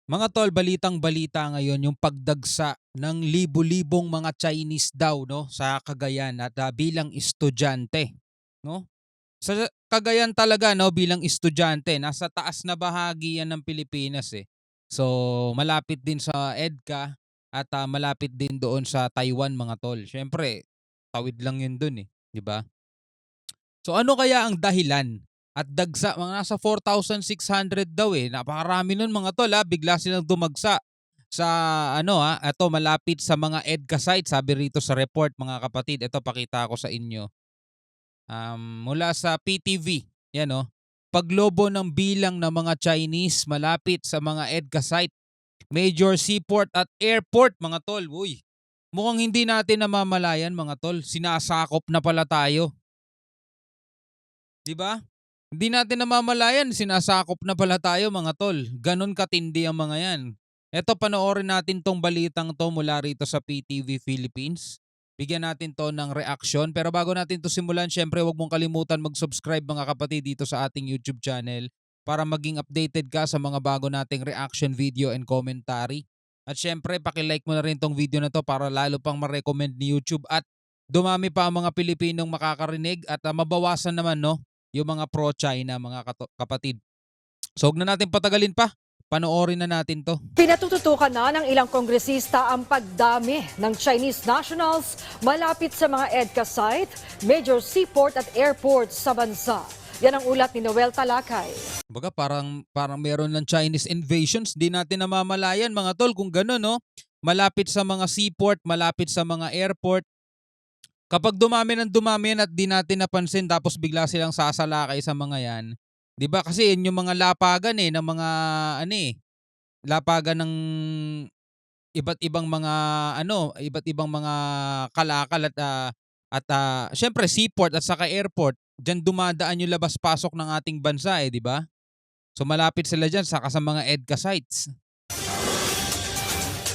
Mga tol, balitang-balita ngayon yung pagdagsa ng libu-libong mga Chinese daw no sa Cagayan at bilang estudyante, no? Sa Cagayan talaga no bilang estudyante, nasa taas na bahagi yan ng Pilipinas eh. So, malapit din sa EDCA at malapit din doon sa Taiwan mga tol. Syempre, tawid lang yun doon eh, 'di ba? So ano kaya ang dahilan at dagsa mga nasa 4,600 daw eh. Napakarami nun mga tol bigla silang dumagsa sa eto malapit sa mga EDCA site sabi rito sa report mga kapatid. Ito pakita ko sa inyo. Mula sa PTV, yan oh. Paglobo ng bilang ng mga Chinese malapit sa mga EDCA site, major seaport at airport mga tol. Uy, mukhang hindi natin namamalayan mga tol. Sinasakop na pala tayo. 'Di ba? Hindi natin namamalayan sinasakop na pala tayo mga tol. Ganon katindi ang mga 'yan. Eto panoorin natin 'tong balitang 'to mula rito sa PTV Philippines. Bigyan natin 'to ng reaksyon pero bago natin 'to simulan, syempre 'wag mong kalimutan mag-subscribe mga kapatid dito sa ating YouTube channel para maging updated ka sa mga bago nating reaction video and commentary. At syempre paki-like mo na rin 'tong video na 'to para lalo pang ma-recommend ni YouTube at dumami pa ang mga Pilipinong makakarinig at mabawasan naman no yung mga pro-China mga kapatid. So huwag na natin patagalin pa. Panoorin na natin 'to. Pinatututukan na ng ilang kongresista ang pagdami ng Chinese nationals malapit sa mga EDCA site, major seaport at airport sa bansa. Yan ang ulat ni Noel Talakay. Kumbaga parang meron ng Chinese invasions, di natin namamalayan mga tol kung gano'n no. Malapit sa mga seaport, malapit sa mga airport. Kapag dumami ng dumami yan at di natin napansin tapos bigla silang sasalakay sa mga yan, 'di ba? Kasi yun yung mga lapagan ng mga lapagan ng iba't ibang mga iba't ibang mga kalakal at syempre seaport at saka airport. Diyan dumadaan yung labas-pasok ng ating bansa 'di ba? So malapit sila diyan saka sa mga EDCA sites.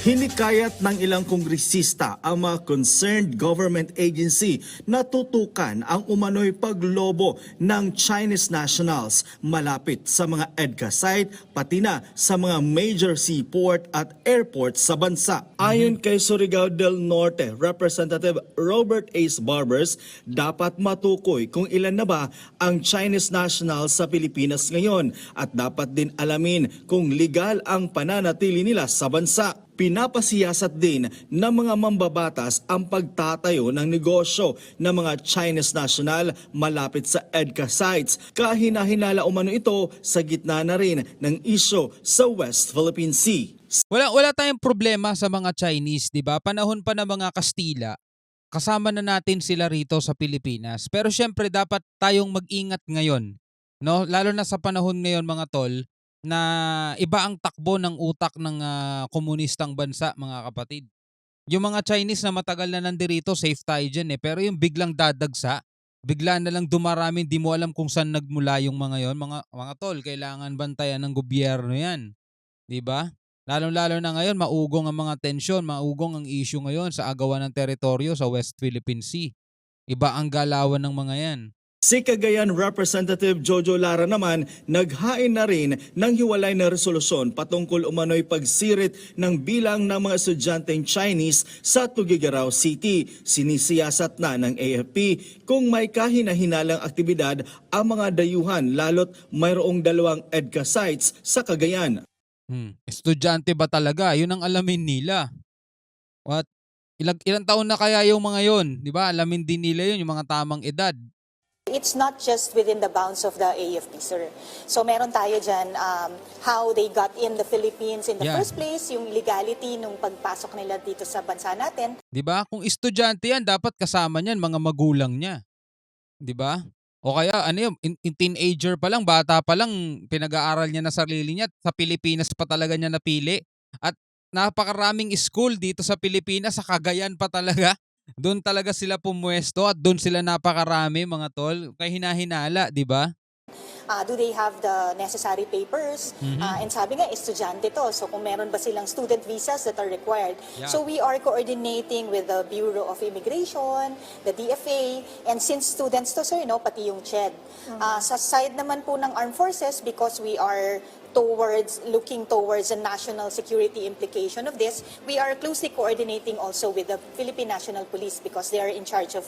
Hinikayat ng ilang kongresista ang mga concerned government agency na tutukan ang umano'y paglobo ng Chinese nationals malapit sa mga EDCA site pati na sa mga major seaport at airport sa bansa. Ayon kay Surigao del Norte, Representative Robert Ace Barbers, dapat matukoy kung ilan na ba ang Chinese nationals sa Pilipinas ngayon at dapat din alamin kung legal ang pananatili nila sa bansa. Pinapasiyasat din ng mga mambabatas ang pagtatayo ng negosyo ng mga Chinese national malapit sa EDCA sites. Kahina-hinala umano ito sa gitna na rin ng isyo sa West Philippine Sea. Wala tayong problema sa mga Chinese, 'di ba? Panahon pa ng mga Kastila, kasama na natin sila rito sa Pilipinas. Pero syempre dapat tayong mag-ingat ngayon, no? Lalo na sa panahon ngayon mga tol na iba ang takbo ng utak ng komunistang bansa mga kapatid. Yung mga Chinese na matagal na nandirito, safe tayo dyan eh. Pero yung biglang dadagsa, bigla na lang dumarami, di mo alam kung saan nagmula yung mga yon. Mga tol, kailangan bantayan ng gobyerno yan. 'Di ba? Lalong-lalo na ngayon, maugong ang mga tensyon, maugong ang issue ngayon sa agawan ng teritoryo sa West Philippine Sea. Iba ang galawan ng mga yan. Si Cagayan Representative Jojo Lara naman naghain na rin ng hiwalay na resolusyon patungkol umano'y pagsirit ng bilang ng mga estudyanteng Chinese sa Tuguegarao City. Sinisiyasat na ng AFP kung may kahina-hinalang aktibidad ang mga dayuhan lalo't mayroong 2 EDCA sites sa Cagayan. Estudyante ba talaga? Yun ang alamin nila. What? Ilang taon na kaya yung mga yon, 'di ba? Alamin din nila yun, yung mga tamang edad. It's not just within the bounds of the AFP, sir. So meron tayo dyan how they got in the Philippines in the first place, yung legality nung pagpasok nila dito sa bansa natin. 'Di ba? Kung estudyante yan, dapat kasama niyan mga magulang niya. 'Di ba? O kaya ano yun, in teenager pa lang, bata pa lang, pinag-aaral niya na sarili niya. Sa Pilipinas pa talaga niya napili. At napakaraming school dito sa Pilipinas, sa Cagayan pa talaga. Doon talaga sila pumwesto at doon sila napakarami mga tol. Kaya hinahinala, di ba? do they have the necessary papers? And sabi nga, estudyante to. So kung meron ba silang student visas that are required? Yeah. So we are coordinating with the Bureau of Immigration, the DFA, and since students to, sir, pati yung CHED. Sa side naman po ng Armed Forces, because we are looking towards the national security implication of this, we are closely coordinating also with the Philippine National Police because they are in charge of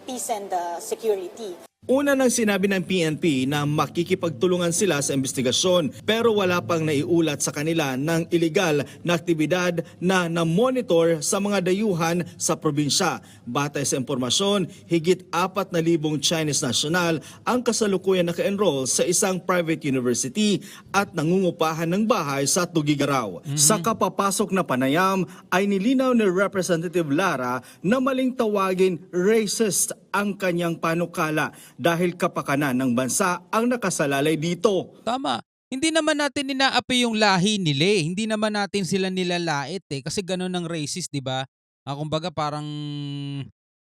peace and security. Una nang sinabi ng PNP na makikipagtulungan sila sa investigasyon pero wala pang naiulat sa kanila ng iligal na aktibidad na na-monitor sa mga dayuhan sa probinsya. Batay sa impormasyon, higit 4,000 Chinese national ang kasalukuyan naka-enroll sa isang private university at nangungupahan ng bahay sa Tugigaraw. Sa kapapasok na panayam ay nilinaw ni Representative Lara na maling tawagin racist ang kanyang panukala dahil kapakanan ng bansa ang nakasalalay dito. Tama. Hindi naman natin inaapi yung lahi nila eh. Hindi naman natin sila nilalait eh. Kasi ganun ang racist, di ba? Kumbaga parang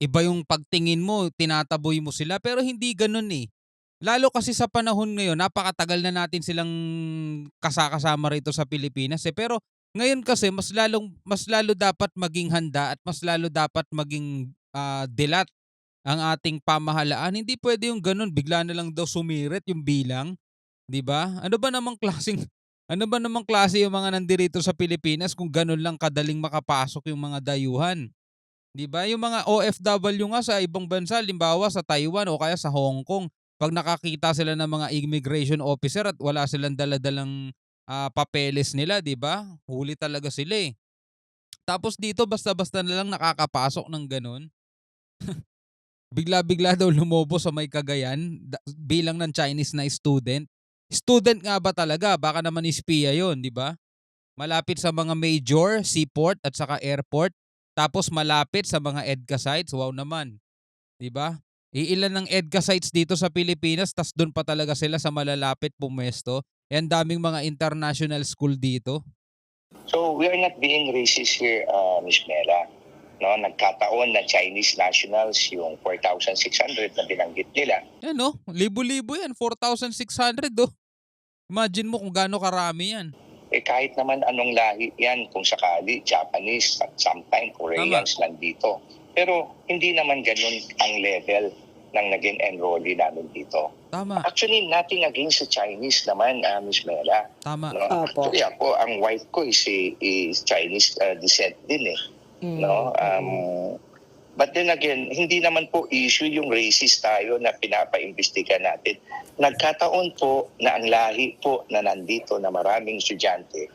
iba yung pagtingin mo, tinataboy mo sila. Pero hindi ganun eh. Lalo kasi sa panahon ngayon, napakatagal na natin silang kasama rito sa Pilipinas eh. Pero ngayon kasi mas lalo dapat maging handa at mas lalo dapat maging dilat ang ating pamahalaan. Hindi pwede yung ganun, bigla na lang daw sumirit yung bilang, 'di ba? Ano ba namang klase yung mga nandirito sa Pilipinas kung ganun lang kadaling makapasok yung mga dayuhan? 'Di ba? Yung mga OFW nga sa ibang bansa, limbawa sa Taiwan o kaya sa Hong Kong, pag nakakita sila ng mga immigration officer at wala silang dala-dalang papeles nila, 'di ba? Huli talaga sila eh. Tapos dito basta-basta na lang nakakapasok ng ganun. Bigla-bigla daw lumobo sa may Cagayan bilang ng Chinese na student. Student nga ba talaga? Baka naman espiya yon, di ba? Malapit sa mga major, seaport at saka airport. Tapos malapit sa mga EDCA sites. Wow naman. Di ba? Iilan ng EDCA sites dito sa Pilipinas, tas doon pa talaga sila sa malalapit pumesto. Yan daming mga international school dito. So we are not being racist here, Ms. Mela. No, nagkataon na Chinese nationals yung 4,600 na binanggit nila. Yan no, libo-libo yan, 4,600 oh. Imagine mo kung gaano karami yan. Kahit naman anong lahi yan, kung sakali, Japanese, at sometimes Koreans nandito. Pero hindi naman ganun ang level ng naging enrollee namin dito. Tama. Actually, nothing against the Chinese naman, Ms. Mela. Tama. No? Actually, ang wife ko is Chinese descent din eh. No, but then again, hindi naman po issue yung racist tayo na pinapaimbestiga natin. Nagkataon po na ang lahi po na nandito na maraming estudyante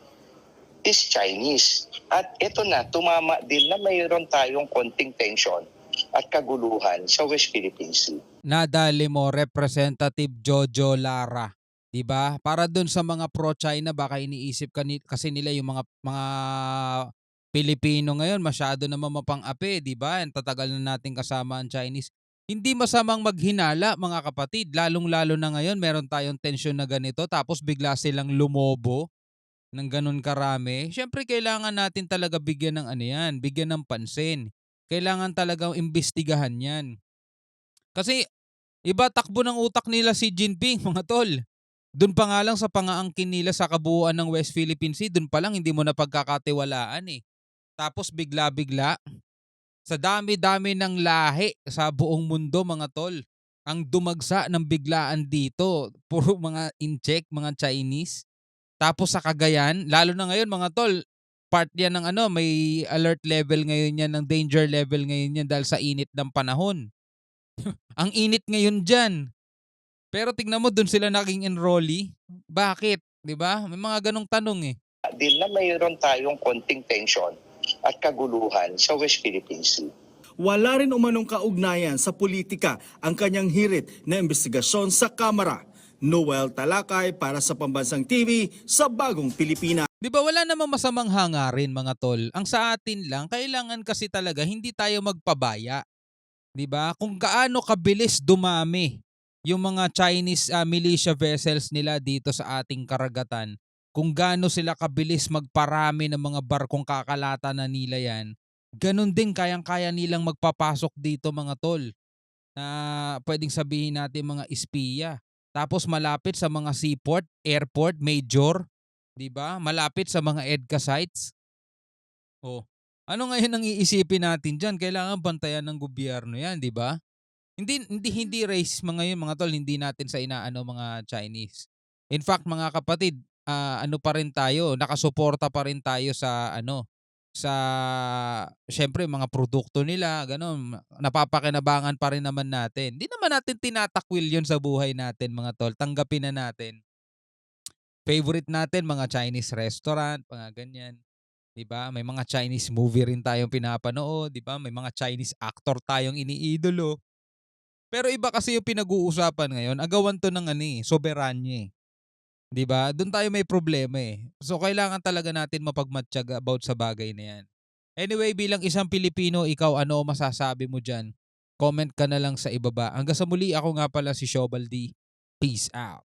is Chinese. At ito na, tumama din na mayroon tayong konting tension at kaguluhan sa West Philippine Sea. Nadali mo Representative Jojo Lara, 'di ba? Para doon sa mga pro-China baka iniisip kasi nila yung mga Pilipino ngayon masyado na mapang-api, 'di ba? Ang tatagal na nating kasama ang Chinese. Hindi masamang maghinala mga kapatid, lalong-lalo na ngayon meron tayong tensyon na ganito tapos bigla silang lumobo ng ganun karami. Siyempre kailangan natin talaga bigyan ng bigyan ng pansin. Kailangan talagang imbestigahan 'yan. Kasi iba takbo ng utak nila si Jinping, mga tol. Doon pa nga lang sa pangaangkin nila sa kabuuan ng West Philippine Sea, doon pa lang hindi mo na pagkakatiwalaan eh. Tapos bigla-bigla, sa dami-dami ng lahi sa buong mundo mga tol, ang dumagsa ng biglaan dito, puro mga incheck, mga Chinese. Tapos sa Cagayan, lalo na ngayon mga tol, part yan ng may alert level ngayon yan, ng danger level ngayon yan dahil sa init ng panahon. Ang init ngayon dyan. Pero tignan mo, dun sila naging enrollee. Bakit? 'Di ba? May mga ganong tanong eh. Din na mayroon tayong konting tension at kaguluhan sa West Philippine Sea. Wala rin umanong kaugnayan sa politika ang kanyang hirit na investigasyon sa Kamara. Noel Talakay para sa Pambansang TV sa Bagong Pilipinas. 'Di ba wala namang masamang hangarin mga tol. Ang sa atin lang, kailangan kasi talaga hindi tayo magpabaya. 'Di ba? Kung gaano kabilis dumami yung mga Chinese militia vessels nila dito sa ating karagatan, kung gaano sila kabilis magparami ng mga barkong kakalata na nila yan, ganun din kayang-kaya nilang magpapasok dito mga tol na pwedeng sabihin natin mga espiya. Tapos malapit sa mga seaport, airport, major, 'di ba? Malapit sa mga EDCA sites. Oh, ano ngayon ang iisipin natin diyan? Kailangan bantayan ng gobyerno 'yan, 'di ba? Hindi racist mga 'yun mga tol, hindi natin sa inaano mga Chinese. In fact mga kapatid, ano pa rin tayo, nakasuporta pa rin tayo sa ano, sa siyempre mga produkto nila gano'n, napapakinabangan pa rin naman natin. Hindi naman natin tinatakwil 'yun sa buhay natin mga tol, tanggapin na natin. Favorite natin mga Chinese restaurant, mga ganyan, 'di ba? May mga Chinese movie rin tayong pinapanood, 'di ba? May mga Chinese actor tayong iniidolo. Pero iba kasi yung pinag-uusapan ngayon, agawan 'to ng ano, soberanya, 'di ba? Do'n tayo may problema, eh. So, kailangan talaga natin mapagmatyag about sa bagay na 'yan. Anyway, bilang isang Pilipino, ikaw ano masasabi mo diyan? Comment ka na lang sa ibaba. Hanggang sa muli, ako nga pala si Shobaldi. Peace out.